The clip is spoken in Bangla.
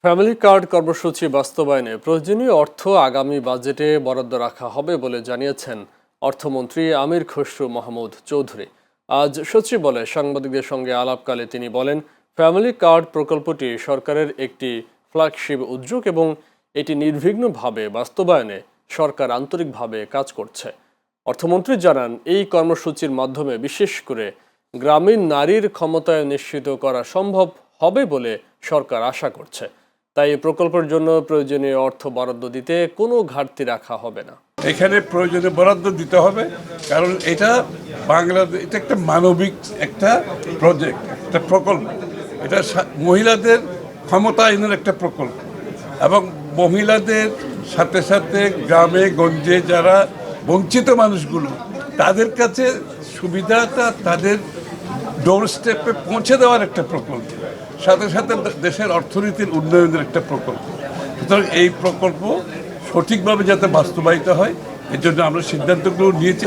ফ্যামিলি কার্ড কর্মসূচি বাস্তবায়নে প্রয়োজনীয় অর্থ আগামী বাজেটে বরাদ্দ রাখা হবে বলে জানিয়েছেন অর্থমন্ত্রী আমির খসরু মাহমুদ চৌধুরী। আজ সচিবালয়ে সাংবাদিকদের সঙ্গে আলাপকালে তিনি বলেন, ফ্যামিলি কার্ড প্রকল্পটি সরকারের একটি ফ্ল্যাগশিপ উদ্যোগ এবং এটি নির্বিঘ্নভাবে বাস্তবায়নে সরকার আন্তরিকভাবে কাজ করছে। অর্থমন্ত্রী জানান, এই কর্মসূচির মাধ্যমে বিশেষ করে গ্রামীণ নারীর ক্ষমতায়ন নিশ্চিত করা সম্ভব হবে বলে সরকার আশা করছে। তাই এই প্রকল্পের জন্য প্রয়োজনীয় অর্থ বরাদ্দ দিতে কোনো ঘাটতি রাখা হবে না। এখানে প্রয়োজনীয় বরাদ্দ দিতে হবে, কারণ এটা বাংলাদেশ, এটা একটা মানবিক একটা প্রজেক্ট, একটা প্রকল্প। এটা মহিলাদের ক্ষমতায়নের একটা প্রকল্প এবং মহিলাদের সাথে সাথে গ্রামে গঞ্জে যারা বঞ্চিত মানুষগুলো, তাদের কাছে সুবিধাটা তাদের ডোর স্টেপে পৌঁছে দেওয়ার একটা প্রকল্প, সাথে সাথে দেশের অর্থনীতির উন্নয়নের একটা প্রকল্প। সুতরাং এই প্রকল্প সঠিকভাবে যাতে বাস্তবায়িত হয়, এর জন্য আমরা সিদ্ধান্তগুলো নিয়েছি।